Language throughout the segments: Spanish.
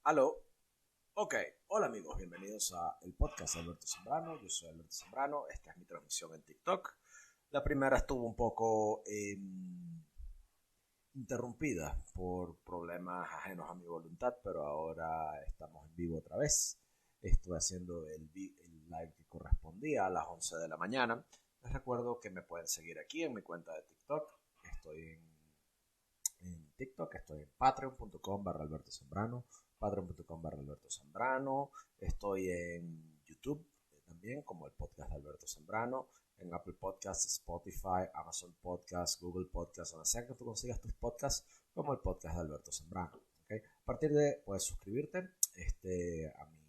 Aló, ok, hola amigos, bienvenidos a el podcast de Alberto Zambrano. Yo soy Alberto Zambrano, esta es mi transmisión en TikTok. La primera estuvo un poco interrumpida por problemas ajenos a mi voluntad, pero ahora estamos en vivo otra vez. Estoy haciendo el live que correspondía a las 11 de la mañana. Les recuerdo que me pueden seguir aquí en mi cuenta de TikTok. Estoy en TikTok, estoy en patreon.com/Alberto Zambrano, patreon.com/Alberto Zambrano, estoy en YouTube también como el podcast de Alberto Zambrano, en Apple Podcasts, Spotify, Amazon Podcasts, Google Podcasts, donde sea que tú consigas tus podcasts como el podcast de Alberto Zambrano. ¿Okay? A partir de, puedes suscribirte a mi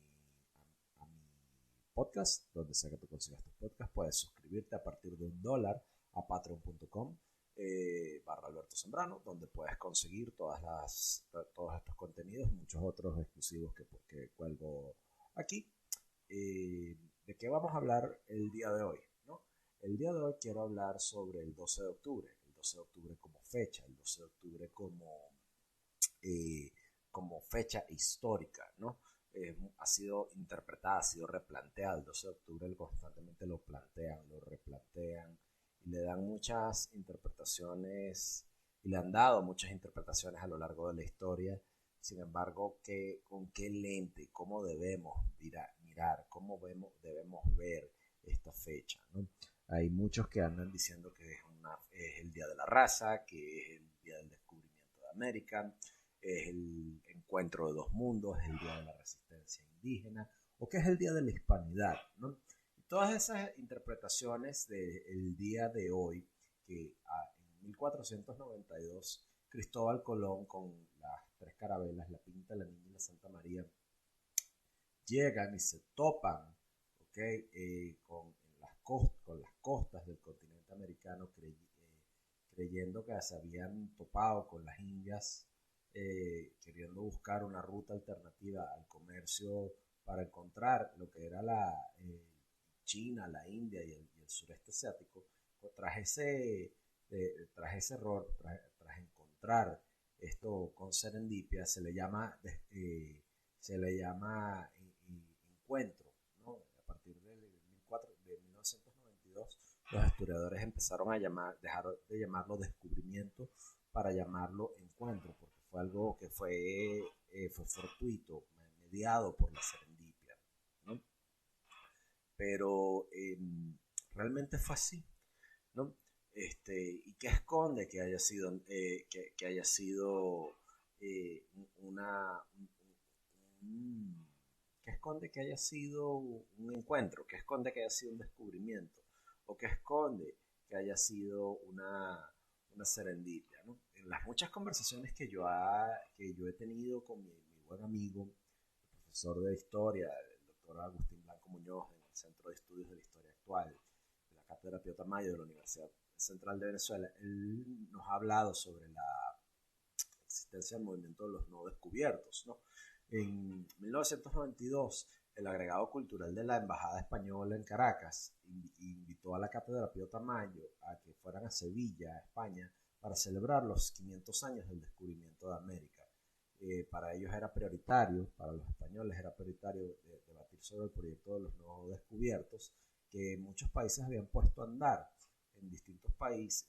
podcast, donde sea que tú consigas tus podcasts, puedes suscribirte a partir de $1 a patreon.com /Alberto Zambrano, donde puedes conseguir todos estos contenidos y muchos otros exclusivos que cuelgo aquí. ¿De qué vamos a hablar el día de hoy? ¿No? El día de hoy quiero hablar sobre el 12 de octubre, el 12 de octubre como fecha, el 12 de octubre como fecha histórica, ¿no? Ha sido interpretada, ha sido replanteada. El 12 de octubre constantemente lo plantean, lo replantean y le dan muchas interpretaciones y le han dado muchas interpretaciones a lo largo de la historia. Sin embargo, ¿con qué lente? ¿Cómo debemos mirar? ¿Cómo debemos ver esta fecha? ¿No? Hay muchos que andan diciendo que es el Día de la Raza, que es el Día del Descubrimiento de América, es el encuentro de dos mundos, es el Día de la Resistencia Indígena, o que es el Día de la Hispanidad, ¿no? Y todas esas interpretaciones del día de hoy, que en 1492 Cristóbal Colón con las tres carabelas, la Pinta, la Niña y la Santa María, llegan y se topan, ¿okay? Con las costas del continente americano, creyendo que se habían topado con las Indias, queriendo buscar una ruta alternativa al comercio para encontrar lo que era China, la India y el sureste asiático. Tras ese error, tras encontrar esto con serendipia, se le llama encuentro, ¿no? A partir de 1992, los historiadores empezaron a dejar de llamarlo descubrimiento para llamarlo encuentro, porque fue algo que fue fortuito, mediado por la serendipia, ¿no? Pero realmente fue así, ¿no? ¿Y qué esconde que haya sido, que haya sido una... ¿Qué esconde que haya sido un encuentro? ¿Qué esconde que haya sido un descubrimiento? ¿O qué esconde que haya sido una serendipia? ¿No? En las muchas conversaciones que yo he tenido con mi buen amigo, el profesor de historia, el doctor Agustín Blanco Muñoz, en el Centro de Estudios de la Historia Actual, de la Cátedra Pío Tamayo de la Universidad Central de Venezuela, él nos ha hablado sobre la existencia del movimiento de los no descubiertos, ¿no? En 1992, el agregado cultural de la Embajada Española en Caracas invitó a la Cátedra Pío Tamayo a que fueran a Sevilla, España, para celebrar los 500 años del descubrimiento de América. Para ellos era prioritario, para los españoles era prioritario debatir sobre el proyecto de los no descubiertos que muchos países habían puesto a andar en distintos países,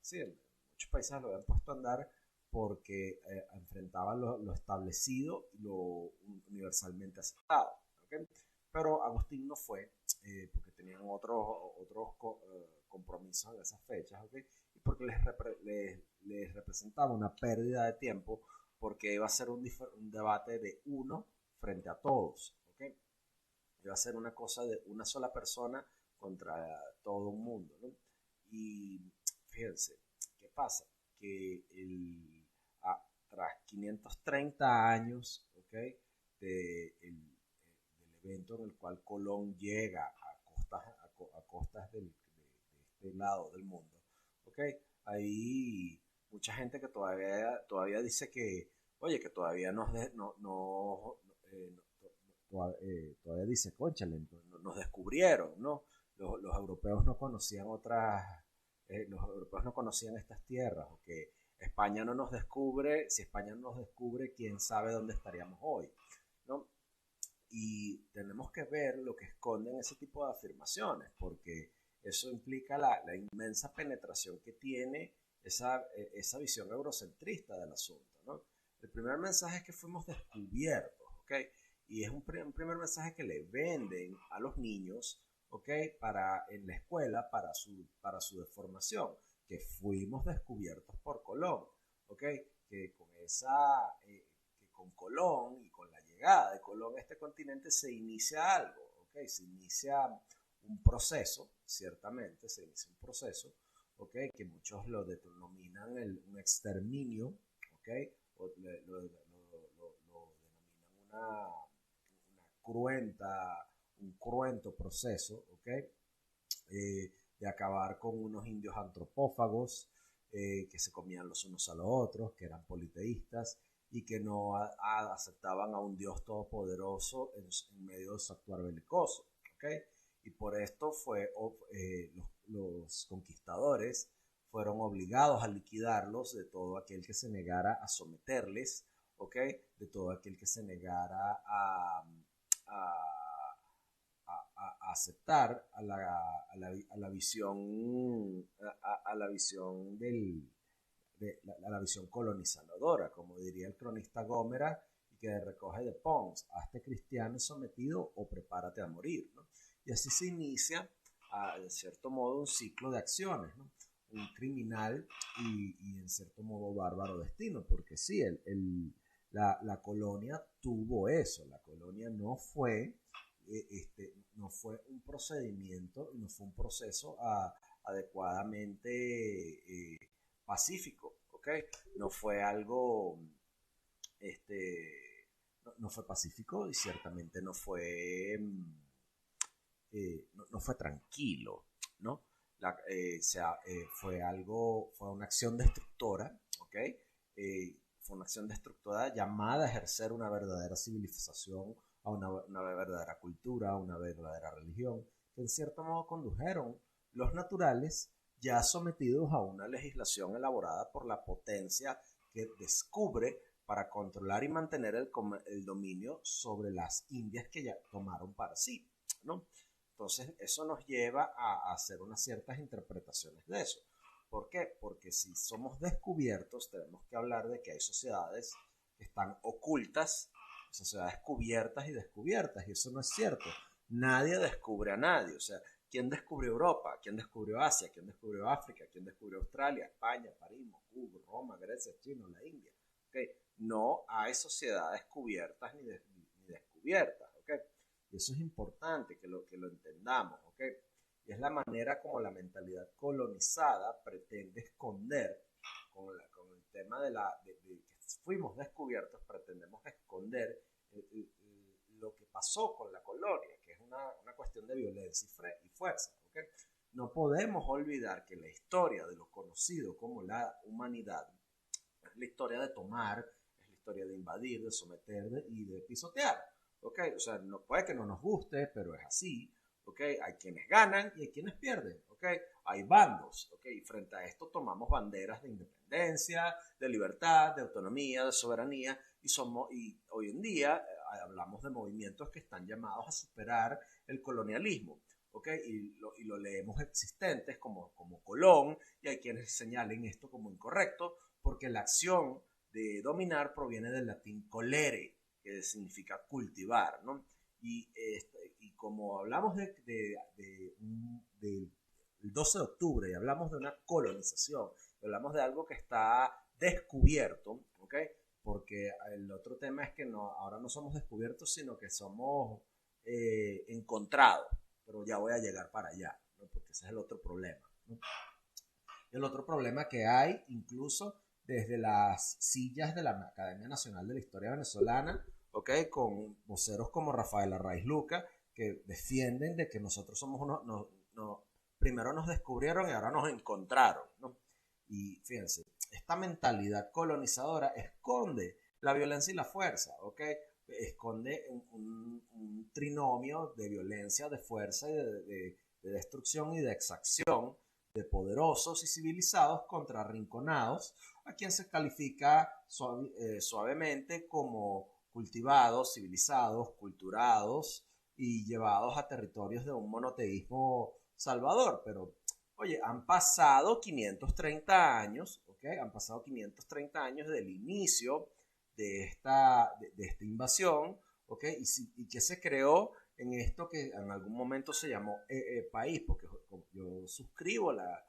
sí, en muchos países lo habían puesto a andar porque enfrentaban lo establecido y lo universalmente aceptado. ¿Okay? Pero Agustín no fue, porque tenían otros compromisos en esas fechas, ¿okay? Y porque les representaba una pérdida de tiempo, porque iba a ser un debate de uno frente a todos. ¿Okay? Iba a ser una cosa de una sola persona contra todo un mundo, ¿no? Y fíjense, ¿qué pasa? Que tras 530 años, ¿okay? Del evento en el cual Colón llega a costas de este lado del mundo, ¿okay? Hay mucha gente que todavía dice que, oye, que todavía todavía dice, conchale, nos descubrieron, ¿no? Los europeos no conocían los europeos no conocían estas tierras, o que España no nos descubre, si España no nos descubre, quién sabe dónde estaríamos hoy, ¿no? Y tenemos que ver lo que esconden ese tipo de afirmaciones, porque eso implica la inmensa penetración que tiene esa visión eurocentrista del asunto, ¿no? El primer mensaje es que fuimos descubiertos, ¿ok? Y es un primer mensaje que le venden a los niños, ¿ok? En la escuela, para su deformación, que fuimos descubiertos por Colón, ¿ok? Que con Colón y con la llegada de Colón a este continente se inicia algo, ¿ok? Se inicia un proceso, ciertamente, se inicia un proceso, ¿ok? Que muchos lo denominan un exterminio, ¿ok? O lo denominan un cruento proceso, ¿ok? De acabar con unos indios antropófagos que se comían los unos a los otros, que eran politeístas y que no aceptaban a un Dios todopoderoso en medio de su actuar belicoso, ¿ok? Y por esto los conquistadores fueron obligados a liquidarlos de todo aquel que se negara a someterles, ¿ok? De todo aquel que se negara a aceptar a la visión a la visión colonizadora, como diría el cronista Gómera, y que recoge de Pons: hazte cristiano sometido o prepárate a morir, ¿no? Y así se inicia, de cierto modo, un ciclo de acciones, ¿no? Un criminal y en cierto modo bárbaro destino, porque sí, la colonia tuvo eso. La colonia no fue un procedimiento, no fue un proceso adecuadamente pacífico, ¿ok? No fue algo, no fue pacífico y ciertamente no fue tranquilo, ¿no? Fue una acción destructora, ¿ok? Fue una acción destructora llamada a ejercer una verdadera civilización, a una verdadera cultura, a una verdadera religión, que en cierto modo condujeron los naturales ya sometidos a una legislación elaborada por la potencia que descubre para controlar y mantener el dominio sobre las Indias que ya tomaron para sí, ¿no? Entonces eso nos lleva a hacer unas ciertas interpretaciones de eso. ¿Por qué? Porque si somos descubiertos, tenemos que hablar de que hay sociedades que están ocultas, sociedades cubiertas y descubiertas, y eso no es cierto. Nadie descubre a nadie. O sea, ¿quién descubrió Europa? ¿Quién descubrió Asia? ¿Quién descubrió África? ¿Quién descubrió Australia, España, París, Moscú, Roma, Grecia, China, la India? ¿Okay? No hay sociedades cubiertas ni descubiertas. ¿Okay? Y eso es importante que lo entendamos. ¿Okay? Y es la manera como la mentalidad colonizada pretende esconder con el tema de que fuimos descubiertos, pretendemos esconder lo que pasó con la colonia, que es una cuestión de violencia y fuerza. ¿Okay? No podemos olvidar que la historia de lo conocido como la humanidad es la historia de tomar, es la historia de invadir, de someter y de pisotear. ¿Okay? O sea, no puede que no nos guste, pero es así. ¿Okay? Hay quienes ganan y hay quienes pierden. ¿Okay? Hay bandos. ¿Okay? Y frente a esto tomamos banderas de independencia, de libertad, de autonomía, de soberanía, y hoy en día hablamos de movimientos que están llamados a superar el colonialismo. ¿Okay? Y lo leemos existentes como Colón, y hay quienes señalen esto como incorrecto, porque la acción de dominar proviene del latín colere, que significa cultivar, ¿no? Y como hablamos del 12 de octubre y hablamos de una colonización, hablamos de algo que está descubierto, ¿ok? Porque el otro tema es que ahora no somos descubiertos, sino que somos encontrados, pero ya voy a llegar para allá, ¿no? Porque ese es el otro problema, ¿no? El otro problema que hay, incluso desde las sillas de la Academia Nacional de la Historia Venezolana, ¿okay? Con voceros como Rafael Arraiz Luca, que defienden de que nosotros somos primero nos descubrieron y ahora nos encontraron, ¿no? Y fíjense, esta mentalidad colonizadora esconde la violencia y la fuerza, ¿ok? Esconde un trinomio de violencia, de fuerza y de destrucción y de exacción de poderosos y civilizados contra arrinconados, a quien se califica suavemente como cultivados, civilizados, culturados y llevados a territorios de un monoteísmo salvador. Pero, oye, han pasado 530 años, ¿ok? Han pasado 530 años del inicio de esta invasión, ¿ok? Y que se creó en esto que en algún momento se llamó país, porque yo suscribo la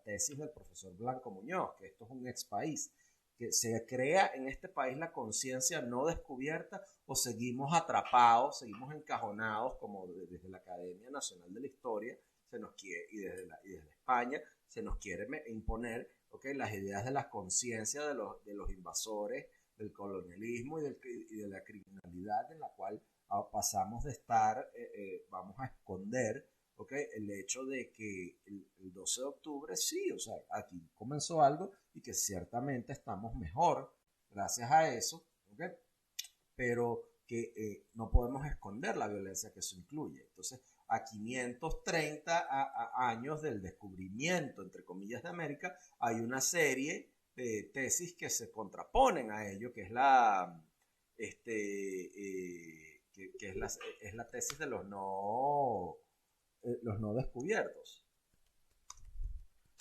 tesis del profesor Blanco Muñoz, que esto es un ex país, que se crea en este país la conciencia no descubierta o seguimos atrapados, seguimos encajonados como desde la Academia Nacional de la Historia se nos quiere, y desde España se nos quiere imponer, ¿okay?, las ideas de la conciencia de los invasores, del colonialismo y de la criminalidad en la cual pasamos de estar, vamos a esconder, ¿okay?, el hecho de que el 12 de octubre sí, o sea, aquí comenzó algo y que ciertamente estamos mejor gracias a eso, ¿okay?, pero que no podemos esconder la violencia que eso incluye. Entonces, a 530 años del descubrimiento, entre comillas, de América, hay una serie de tesis que se contraponen a ello, que es es la tesis de los no descubiertos.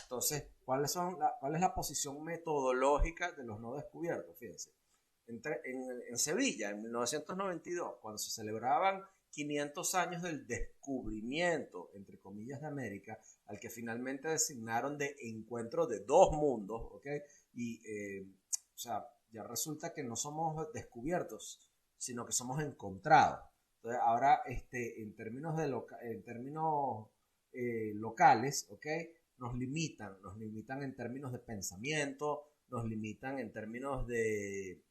Entonces, ¿cuál es la posición metodológica de los no descubiertos? Fíjense, en Sevilla, en 1992, cuando se celebraban 500 años del descubrimiento, entre comillas, de América, al que finalmente designaron de encuentro de dos mundos, ¿ok? Y, o sea, ya resulta que no somos descubiertos, sino que somos encontrados. Entonces, ahora, en términos, locales, ¿ok?, nos limitan en términos de pensamiento, nos limitan en términos de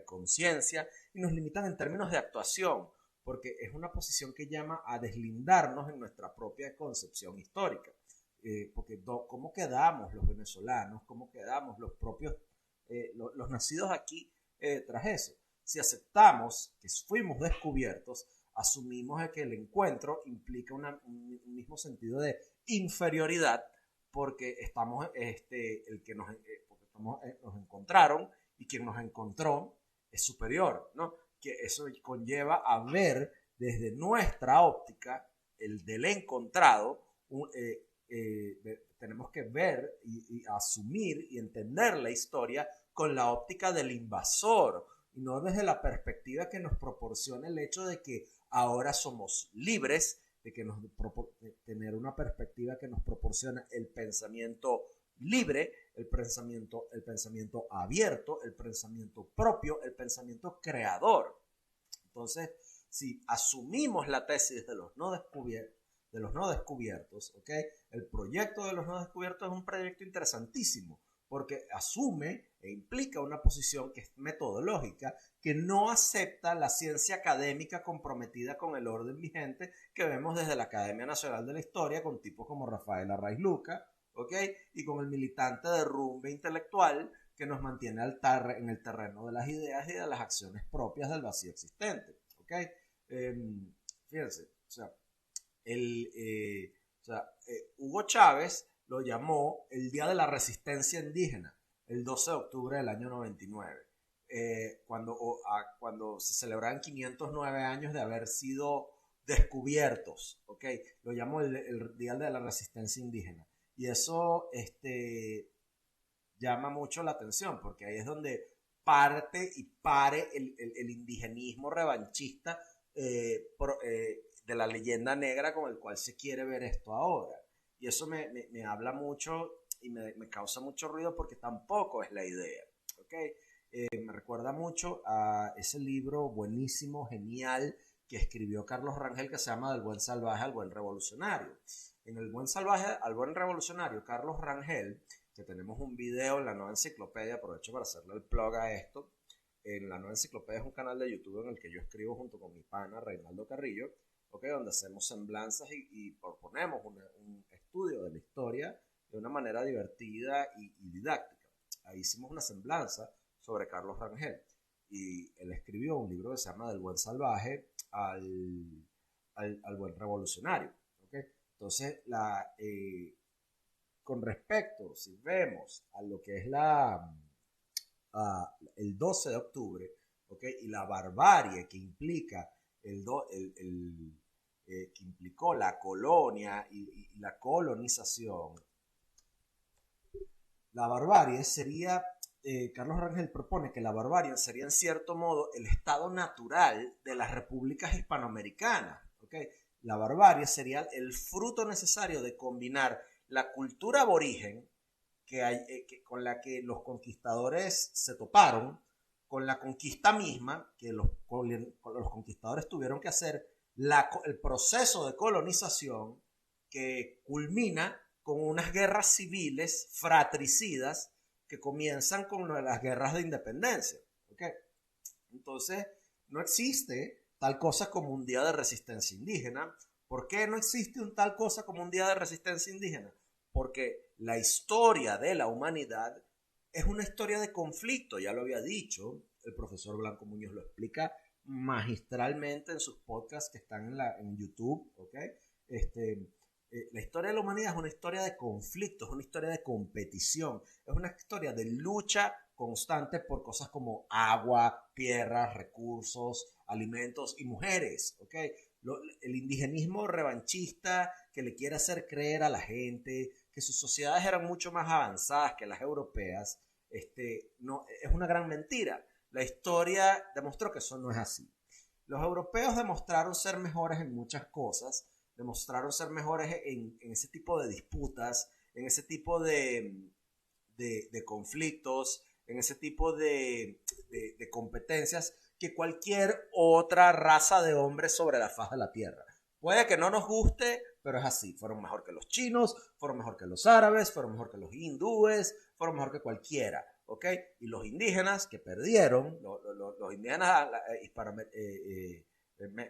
conciencia y nos limitan en términos de actuación, porque es una posición que llama a deslindarnos en nuestra propia concepción histórica. Porque ¿cómo quedamos los venezolanos? ¿Cómo quedamos los propios, los nacidos aquí tras eso? Si aceptamos que fuimos descubiertos, asumimos que el encuentro implica un mismo sentido de inferioridad, porque nos encontraron y quien nos encontró es superior, ¿no? Que eso conlleva a ver desde nuestra óptica el del encontrado. Tenemos que ver y asumir y entender la historia con la óptica del invasor y no desde la perspectiva que nos proporciona el hecho de que ahora somos libres, de tener una perspectiva que nos proporciona el pensamiento libre, el pensamiento abierto, el pensamiento propio, el pensamiento creador. Entonces, si asumimos la tesis de los no descubiertos, ¿okay?, el proyecto de los no descubiertos es un proyecto interesantísimo, porque asume e implica una posición que es metodológica, que no acepta la ciencia académica comprometida con el orden vigente que vemos desde la Academia Nacional de la Historia, con tipos como Rafael Arraiz Luca, ¿okay?, y con el militante derrumbe intelectual que nos mantiene en el terreno de las ideas y de las acciones propias del vacío existente, ¿okay? Fíjense, o sea, Hugo Chávez lo llamó el Día de la Resistencia Indígena, el 12 de octubre del año 99, cuando se celebraban 509 años de haber sido descubiertos, ¿ok? Lo llamó el Día de la Resistencia Indígena. Y eso llama mucho la atención, porque ahí es donde pare el indigenismo revanchista de la leyenda negra con el cual se quiere ver esto ahora. Y eso me habla mucho y me causa mucho ruido, porque tampoco es la idea, ¿okay? Me recuerda mucho a ese libro buenísimo, genial, que escribió Carlos Rangel, que se llama Del buen salvaje al buen revolucionario. En El buen salvaje al buen revolucionario, Carlos Rangel, que tenemos un video en la Nueva Enciclopedia, aprovecho para hacerle el plug a esto. En la Nueva Enciclopedia es un canal de YouTube en el que yo escribo junto con mi pana Reinaldo Carrillo, ¿okay?, donde hacemos semblanzas y proponemos un estudio de la historia de una manera divertida y didáctica. Ahí hicimos una semblanza sobre Carlos Rangel y él escribió un libro que se llama Del buen salvaje al buen revolucionario, ¿okay? Entonces, con respecto, si vemos a lo que es el 12 de octubre, ¿okay? Y la barbarie que implica que implicó la colonia y la colonización, la barbarie sería, Carlos Rangel propone que la barbarie sería en cierto modo el estado natural de las repúblicas hispanoamericanas, ¿okay? La barbarie sería el fruto necesario de combinar la cultura aborigen con la que los conquistadores se toparon, con la conquista misma que los conquistadores tuvieron que hacer, el proceso de colonización que culmina con unas guerras civiles fratricidas que comienzan con las guerras de independencia. ¿Okay? Entonces, no existe tal cosa como un día de resistencia indígena. ¿Por qué no existe tal cosa como un día de resistencia indígena? Porque la historia de la humanidad es una historia de conflicto, ya lo había dicho, el profesor Blanco Muñoz lo explica magistralmente en sus podcasts que están en YouTube, ¿okay? La historia de la humanidad es una historia de conflicto, es una historia de competición, es una historia de lucha constante por cosas como agua, tierras, recursos, alimentos y mujeres, ¿okay? El indigenismo revanchista que le quiere hacer creer a la gente que sus sociedades eran mucho más avanzadas que las europeas, no, es una gran mentira. La historia demostró que eso no es así. Los europeos demostraron ser mejores en muchas cosas, demostraron ser mejores en ese tipo de disputas, en ese tipo de conflictos, en ese tipo de competencias que cualquier otra raza de hombres sobre la faz de la tierra. Puede que no nos guste, pero es así. Fueron mejor que los chinos, fueron mejor que los árabes, fueron mejor que los hindúes, fueron mejor que cualquiera. ¿Okay? Y los indígenas que perdieron, los indígenas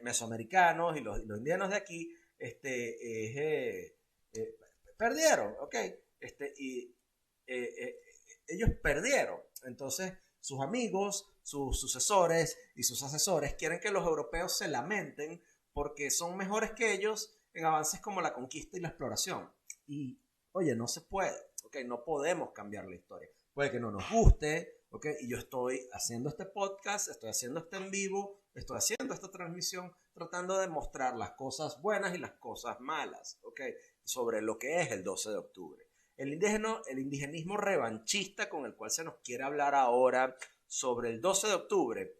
mesoamericanos y los indígenas de aquí, perdieron, ¿ok? Ellos perdieron. Entonces, sus amigos, sus sucesores y sus asesores quieren que los europeos se lamenten porque son mejores que ellos en avances como la conquista y la exploración. Y, oye, no se puede, ¿ok? No podemos cambiar la historia. Puede que no nos guste, ¿ok? Y yo estoy haciendo este podcast, estoy haciendo este en vivo, estoy haciendo esta transmisión tratando de mostrar las cosas buenas y las cosas malas, ¿ok? Sobre lo que es el 12 de octubre. El indigenismo revanchista con el cual se nos quiere hablar ahora sobre el 12 de octubre,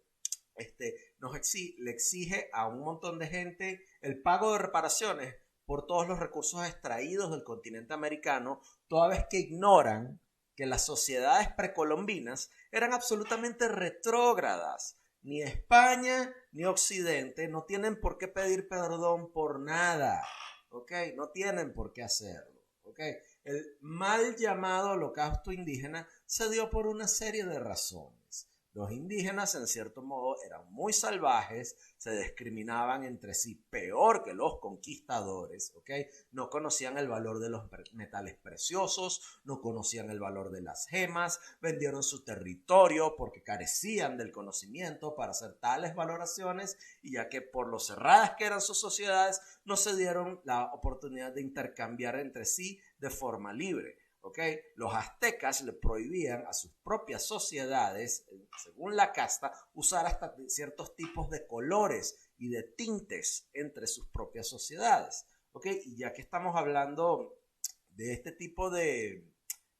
le exige a un montón de gente el pago de reparaciones por todos los recursos extraídos del continente americano, toda vez que ignoran que las sociedades precolombinas eran absolutamente retrógradas. Ni España ni Occidente no tienen por qué pedir perdón por nada, ¿ok? No tienen por qué hacerlo, ¿ok? El mal llamado holocausto indígena se dio por una serie de razones. Los indígenas, en cierto modo, eran muy salvajes, se discriminaban entre sí peor que los conquistadores, ¿ok? No conocían el valor de los metales preciosos, no conocían el valor de las gemas, vendieron su territorio porque carecían del conocimiento para hacer tales valoraciones y ya que por lo cerradas que eran sus sociedades, no se dieron la oportunidad de intercambiar entre sí de forma libre. ¿Okay? Los aztecas le prohibían a sus propias sociedades, según la casta, usar hasta ciertos tipos de colores y de tintes entre sus propias sociedades. ¿Okay? Y ya que estamos hablando de este tipo de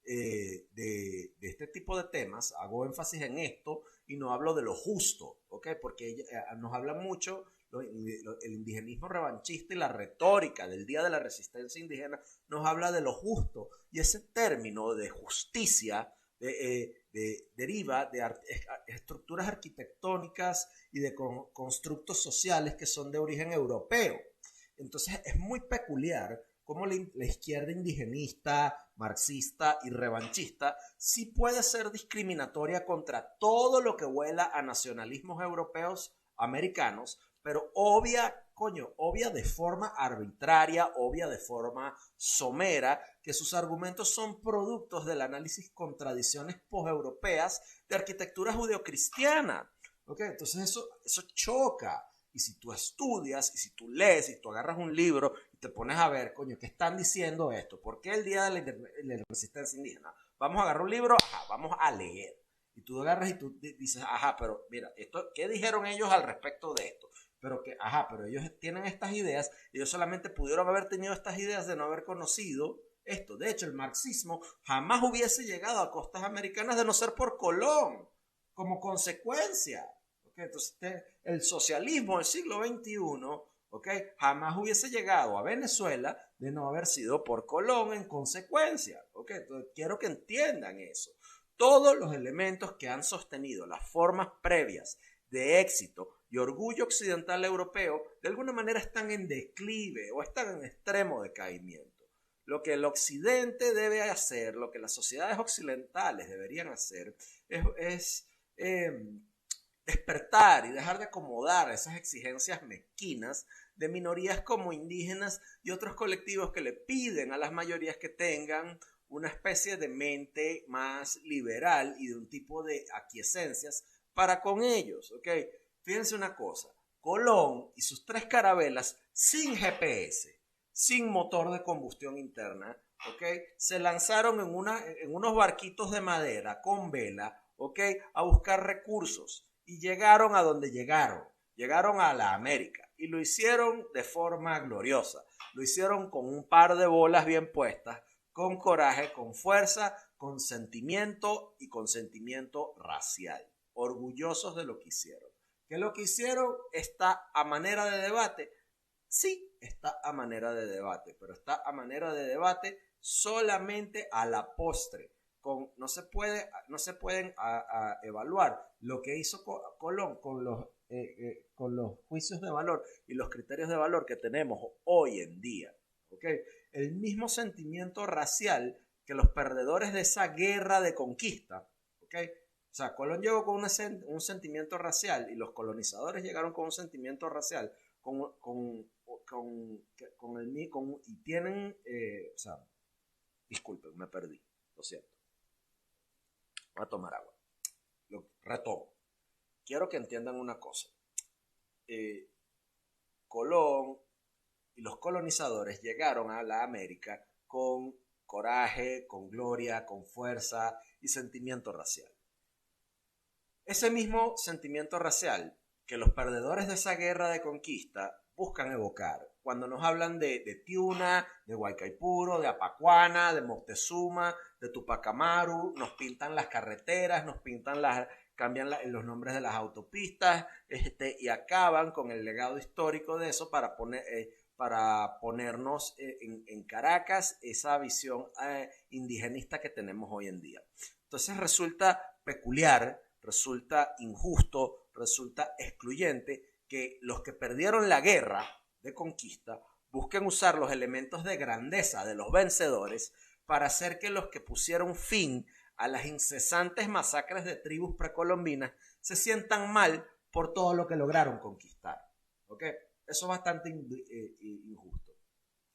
este tipo de temas, hago énfasis en esto y no hablo de lo justo, ¿okay? Porque nos habla mucho el indigenismo revanchista y la retórica del Día de la Resistencia Indígena nos habla de lo justo, y ese término de justicia deriva de estructuras arquitectónicas y de constructos sociales que son de origen europeo. Entonces es muy peculiar cómo la izquierda indigenista, marxista y revanchista sí puede ser discriminatoria contra todo lo que huela a nacionalismos europeos americanos, pero obvia de forma arbitraria, obvia de forma somera, que sus argumentos son productos del análisis con tradiciones poseuropeas de arquitectura judeocristiana. ¿Okay? Entonces eso choca. Y si tú estudias, y si tú lees, y tú agarras un libro y te pones a ver, coño, ¿qué están diciendo esto? ¿Por qué el Día de la Resistencia Indígena? Vamos a agarrar un libro, ajá, vamos a leer. Y tú agarras y tú dices, ajá, pero mira, ¿qué dijeron ellos al respecto de esto? Pero que, ajá, pero ellos tienen estas ideas, y ellos solamente pudieron haber tenido estas ideas de no haber conocido esto. De hecho, el marxismo jamás hubiese llegado a costas americanas de no ser por Colón, como consecuencia. ¿Okay? Entonces, el socialismo del siglo XXI, ¿okay? Jamás hubiese llegado a Venezuela de no haber sido por Colón en consecuencia. ¿Okay? Entonces, quiero que entiendan eso. Todos los elementos que han sostenido las formas previas de éxito y orgullo occidental europeo, de alguna manera están en declive o están en extremo decaimiento. Lo que el occidente debe hacer, lo que las sociedades occidentales deberían hacer, es despertar y dejar de acomodar esas exigencias mezquinas de minorías como indígenas y otros colectivos que le piden a las mayorías que tengan una especie de mente más liberal y de un tipo de aquiescencias para con ellos, ¿ok? Fíjense una cosa, Colón y sus 3 carabelas sin GPS, sin motor de combustión interna, ¿ok? Se lanzaron en unos barquitos de madera con vela, ¿ok? A buscar recursos y llegaron a donde llegaron. Llegaron a la América y lo hicieron de forma gloriosa. Lo hicieron con un par de bolas bien puestas, con coraje, con fuerza, con sentimiento y con sentimiento racial. Orgullosos de lo que hicieron. ¿Que lo que hicieron está a manera de debate? Sí, está a manera de debate, pero está a manera de debate solamente a la postre. No se pueden evaluar lo que hizo Colón con los juicios de valor y los criterios de valor que tenemos hoy en día. ¿Okay? El mismo sentimiento racial que los perdedores de esa guerra de conquista, ¿okay? O sea, Colón llegó con un sentimiento racial y los colonizadores llegaron con un sentimiento racial, y tienen, o sea, disculpen, me perdí, lo siento. Voy a tomar agua. Lo retomo. Quiero que entiendan una cosa. Colón y los colonizadores llegaron a la América con coraje, con gloria, con fuerza y sentimiento racial. Ese mismo sentimiento racial que los perdedores de esa guerra de conquista buscan evocar cuando nos hablan de Tiuna, de Guaycaipuro, de Apacuana, de Moctezuma, de Tupac Amaru, nos pintan las carreteras, cambian los nombres de las autopistas, y acaban con el legado histórico de eso para ponernos en Caracas esa visión indigenista que tenemos hoy en día. Entonces resulta peculiar, resulta injusto, resulta excluyente que los que perdieron la guerra de conquista busquen usar los elementos de grandeza de los vencedores para hacer que los que pusieron fin a las incesantes masacres de tribus precolombinas se sientan mal por todo lo que lograron conquistar. ¿Okay? Eso es bastante injusto.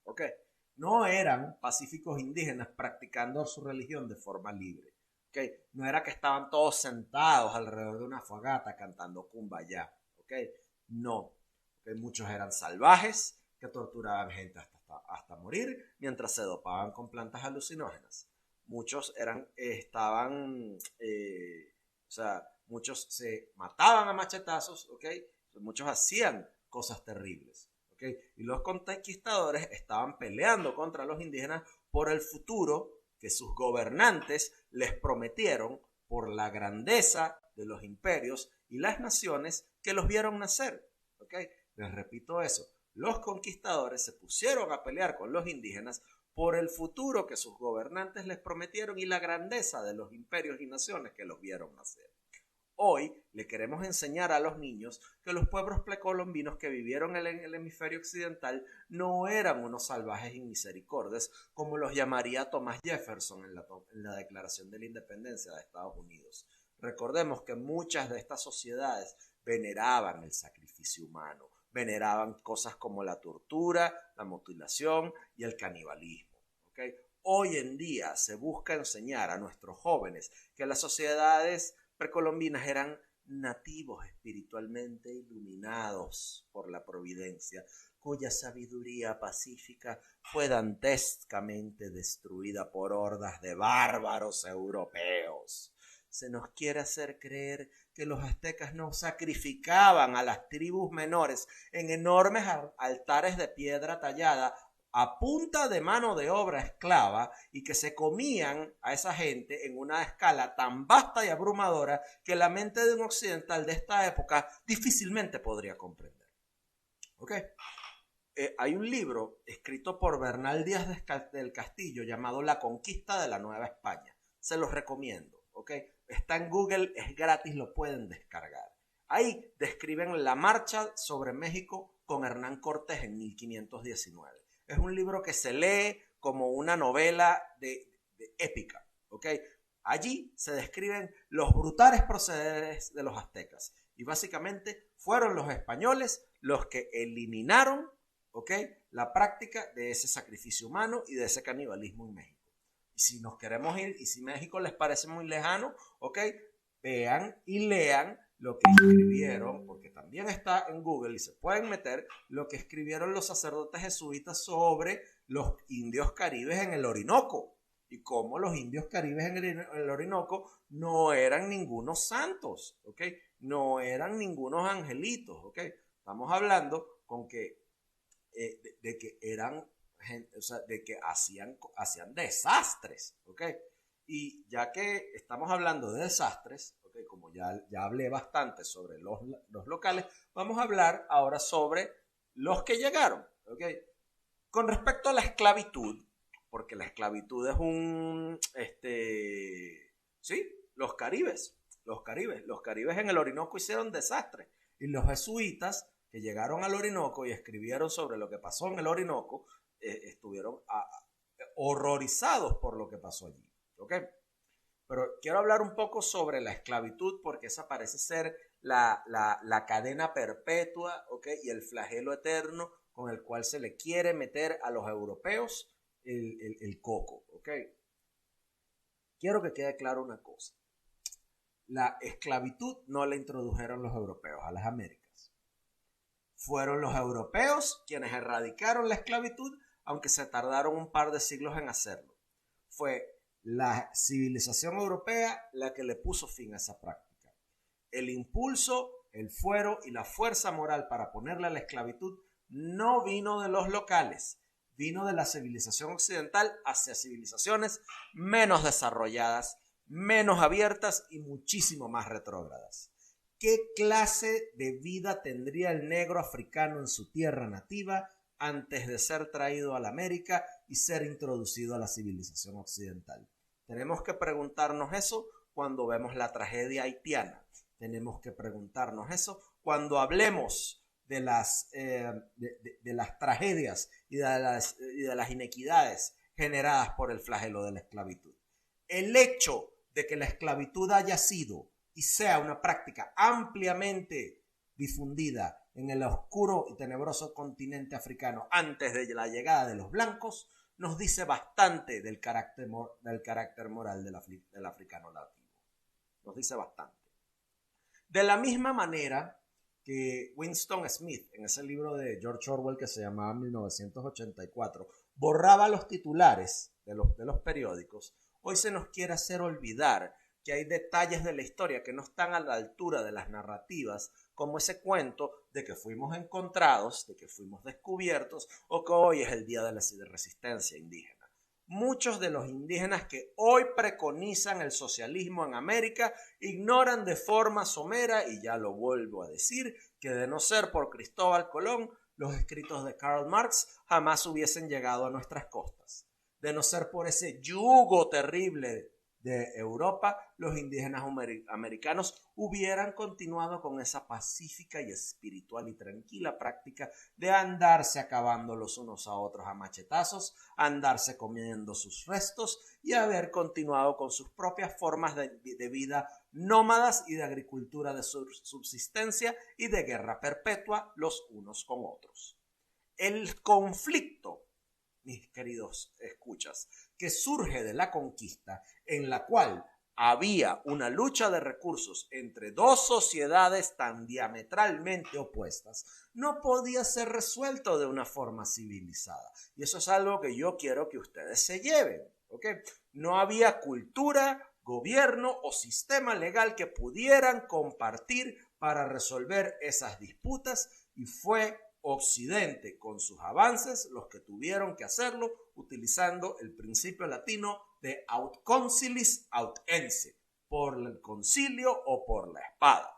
¿Okay? No eran pacíficos indígenas practicando su religión de forma libre. ¿Okay? No era que estaban todos sentados alrededor de una fogata cantando Kumbaya. ¿Okay? No. ¿Okay? Muchos eran salvajes que torturaban gente hasta morir mientras se dopaban con plantas alucinógenas. Muchos muchos se mataban a machetazos, ¿okay? Muchos hacían cosas terribles, ¿okay? Y los conquistadores estaban peleando contra los indígenas por el futuro que sus gobernantes les prometieron por la grandeza de los imperios y las naciones que los vieron nacer, ¿okay? Les repito eso, los conquistadores se pusieron a pelear con los indígenas por el futuro que sus gobernantes les prometieron y la grandeza de los imperios y naciones que los vieron nacer. Hoy le queremos enseñar a los niños que los pueblos precolombinos que vivieron en el hemisferio occidental no eran unos salvajes inmisericordes como los llamaría Thomas Jefferson en la Declaración de la Independencia de Estados Unidos. Recordemos que muchas de estas sociedades veneraban el sacrificio humano, veneraban cosas como la tortura, la mutilación y el canibalismo. ¿Okay? Hoy en día se busca enseñar a nuestros jóvenes que las sociedades precolombinas eran nativos espiritualmente iluminados por la providencia, cuya sabiduría pacífica fue dantescamente destruida por hordas de bárbaros europeos. Se nos quiere hacer creer que los aztecas no sacrificaban a las tribus menores en enormes altares de piedra tallada a punta de mano de obra esclava y que se comían a esa gente en una escala tan vasta y abrumadora que la mente de un occidental de esta época difícilmente podría comprender. ¿Ok? Hay un libro escrito por Bernal Díaz del Castillo llamado La Conquista de la Nueva España. Se los recomiendo. ¿Ok? Está en Google, es gratis, lo pueden descargar. Ahí describen la marcha sobre México con Hernán Cortés en 1519. Es un libro que se lee como una novela de épica. ¿Ok? Allí se describen los brutales procederes de los aztecas. Y básicamente fueron los españoles los que eliminaron, ¿ok?, la práctica de ese sacrificio humano y de ese canibalismo en México. Y si nos queremos ir, y si México les parece muy lejano, ¿ok?, vean y lean lo que escribieron, porque también está en Google y se pueden meter lo que escribieron los sacerdotes jesuitas sobre los indios caribes en el Orinoco y cómo los indios caribes en el Orinoco no eran ningunos santos, ¿ok? No eran ningunos angelitos, ¿ok? Estamos hablando con que de que eran gente, o sea, de que hacían desastres, ¿ok? Y ya que estamos hablando de desastres, ¿okay?, como ya hablé bastante sobre los locales, vamos a hablar ahora sobre los que llegaron, ¿ok? Con respecto a la esclavitud, porque la esclavitud es sí, los caribes en el Orinoco hicieron desastres, y los jesuitas que llegaron al Orinoco y escribieron sobre lo que pasó en el Orinoco, estuvieron horrorizados por lo que pasó allí. ¿Okay? Pero quiero hablar un poco sobre la esclavitud porque esa parece ser la cadena perpetua, ¿okay?, y el flagelo eterno con el cual se le quiere meter a los europeos el coco. ¿Okay? Quiero que quede claro una cosa. La esclavitud no la introdujeron los europeos a las Américas. Fueron los europeos quienes erradicaron la esclavitud, aunque se tardaron un par de siglos en hacerlo. Fue la civilización europea la que le puso fin a esa práctica. El impulso, el fuero y la fuerza moral para ponerle a la esclavitud no vino de los locales, vino de la civilización occidental hacia civilizaciones menos desarrolladas, menos abiertas y muchísimo más retrógradas. ¿Qué clase de vida tendría el negro africano en su tierra nativa antes de ser traído a la América y ser introducido a la civilización occidental? Tenemos que preguntarnos eso cuando vemos la tragedia haitiana. Tenemos que preguntarnos eso cuando hablemos de las tragedias y de las inequidades generadas por el flagelo de la esclavitud. El hecho de que la esclavitud haya sido y sea una práctica ampliamente difundida en el oscuro y tenebroso continente africano antes de la llegada de los blancos, nos dice bastante del carácter moral del africano nativo. Nos dice bastante. De la misma manera que Winston Smith, en ese libro de George Orwell que se llamaba 1984, borraba los titulares de los periódicos, hoy se nos quiere hacer olvidar que hay detalles de la historia que no están a la altura de las narrativas, como ese cuento de que fuimos encontrados, de que fuimos descubiertos, o que hoy es el día de la resistencia indígena. Muchos de los indígenas que hoy preconizan el socialismo en América ignoran de forma somera, y ya lo vuelvo a decir, que de no ser por Cristóbal Colón, los escritos de Karl Marx jamás hubiesen llegado a nuestras costas. De no ser por ese yugo terrible de Europa, los indígenas americanos hubieran continuado con esa pacífica y espiritual y tranquila práctica de andarse acabando los unos a otros a machetazos, andarse comiendo sus restos y haber continuado con sus propias formas de vida nómadas y de agricultura de subsistencia y de guerra perpetua los unos con otros. El conflicto, mis queridos escuchas, que surge de la conquista, en la cual había una lucha de recursos entre dos sociedades tan diametralmente opuestas, no podía ser resuelto de una forma civilizada. Y eso es algo que yo quiero que ustedes se lleven, ¿ok? No había cultura, gobierno o sistema legal que pudieran compartir para resolver esas disputas, y fue Occidente con sus avances los que tuvieron que hacerlo utilizando el principio latino de aut concilis aut ense, por el concilio o por la espada.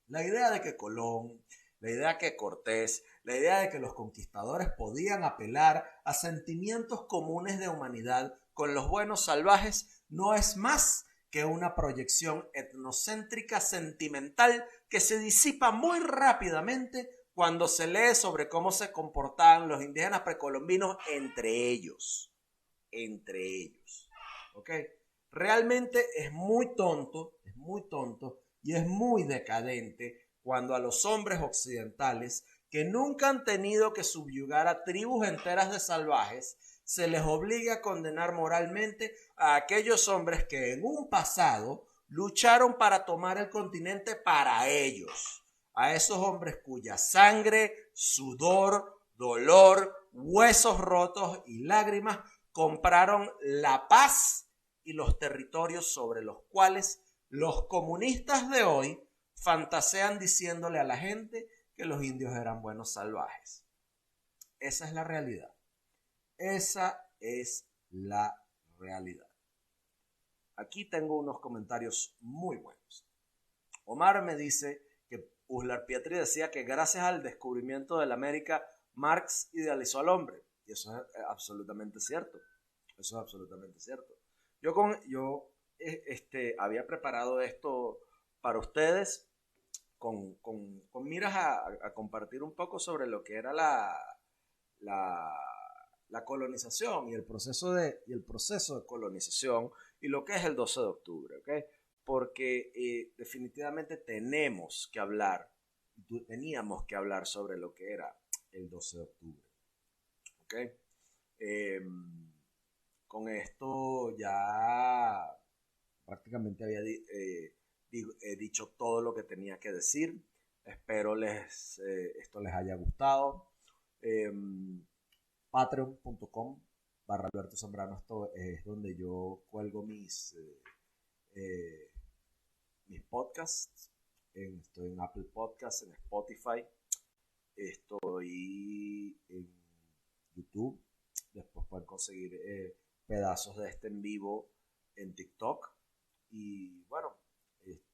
La idea de que Colón, la idea de que Cortés, la idea de que los conquistadores podían apelar a sentimientos comunes de humanidad con los buenos salvajes no es más que una proyección etnocéntrica sentimental que se disipa muy rápidamente cuando se lee sobre cómo se comportaban los indígenas precolombinos entre ellos. Entre ellos. ¿Ok? Realmente es muy tonto y es muy decadente cuando a los hombres occidentales que nunca han tenido que subyugar a tribus enteras de salvajes se les obliga a condenar moralmente a aquellos hombres que en un pasado lucharon para tomar el continente para ellos, a esos hombres cuya sangre, sudor, dolor, huesos rotos y lágrimas compraron la paz y los territorios sobre los cuales los comunistas de hoy fantasean diciéndole a la gente que los indios eran buenos salvajes. Esa es la realidad. Esa es la realidad. Aquí tengo unos comentarios muy buenos. Omar me dice que Uslar Pietri decía que gracias al descubrimiento de la América, Marx idealizó al hombre. Y eso es absolutamente cierto. Eso es absolutamente cierto. Yo había preparado esto para ustedes con miras a compartir un poco sobre lo que era la colonización y el proceso de colonización y lo que es el 12 de octubre, ¿ok? Porque definitivamente teníamos que hablar sobre lo que era el 12 de octubre, ¿ok? Con esto ya prácticamente había dicho todo lo que tenía que decir. Espero esto les haya gustado. Patreon.com/Alberto Zambrano, esto es donde yo cuelgo mis podcasts. Estoy en Apple Podcasts, en Spotify, estoy en YouTube. Después pueden conseguir pedazos de este en vivo en TikTok. Y bueno,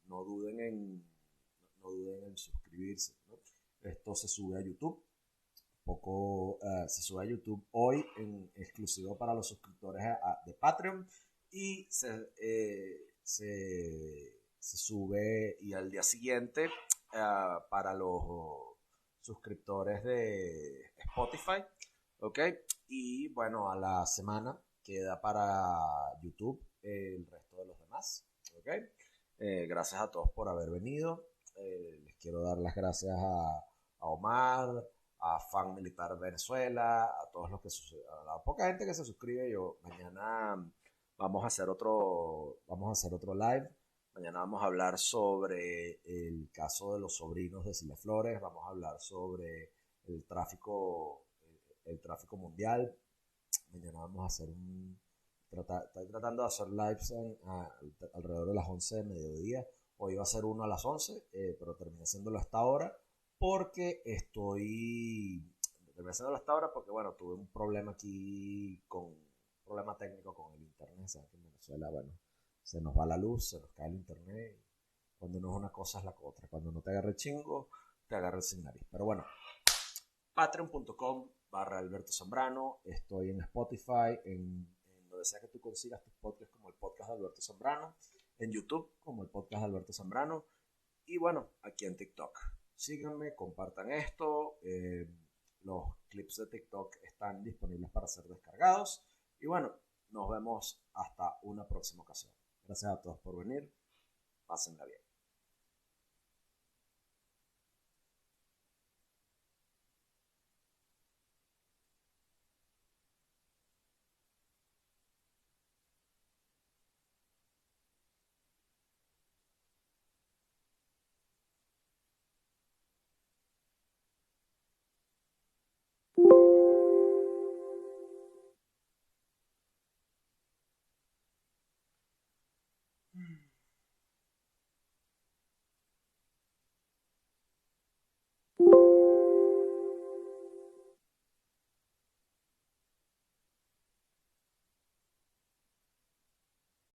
no duden en suscribirse, ¿no? Esto se sube a YouTube. Se sube a YouTube hoy en exclusivo para los suscriptores de Patreon, y se sube y al día siguiente para los suscriptores de Spotify, ¿ok? Y bueno, a la semana queda para YouTube el resto de los demás, ¿ok? Gracias a todos por haber venido. Les quiero dar las gracias a Omar, a Fan Militar Venezuela, a todos los que a la poca gente que se suscribe. Mañana vamos a hacer otro live. Mañana vamos a hablar sobre el caso de los sobrinos de Cilia Flores. Vamos a hablar sobre el tráfico mundial. Mañana vamos a hacer estoy tratando de hacer lives alrededor de las 11 de mediodía. Hoy va a ser uno a las 11, pero terminé haciéndolo hasta ahora porque bueno, tuve un problema aquí un problema técnico con el internet. ¿Sabes? Que en Venezuela, bueno, se nos va la luz, se nos cae el internet. Cuando no es una cosa es la otra. Cuando no te agarra el chingo, te agarra el sin nariz. Pero bueno, patreon.com/Alberto Zambrano. Estoy en Spotify, en donde sea que tú consigas tus podcasts, como el podcast de Alberto Zambrano, en YouTube como el podcast de Alberto Zambrano, y bueno, aquí en TikTok. Síganme, compartan esto. Los clips de TikTok están disponibles para ser descargados. Y bueno, nos vemos hasta una próxima ocasión. Gracias a todos por venir. Pásenla bien.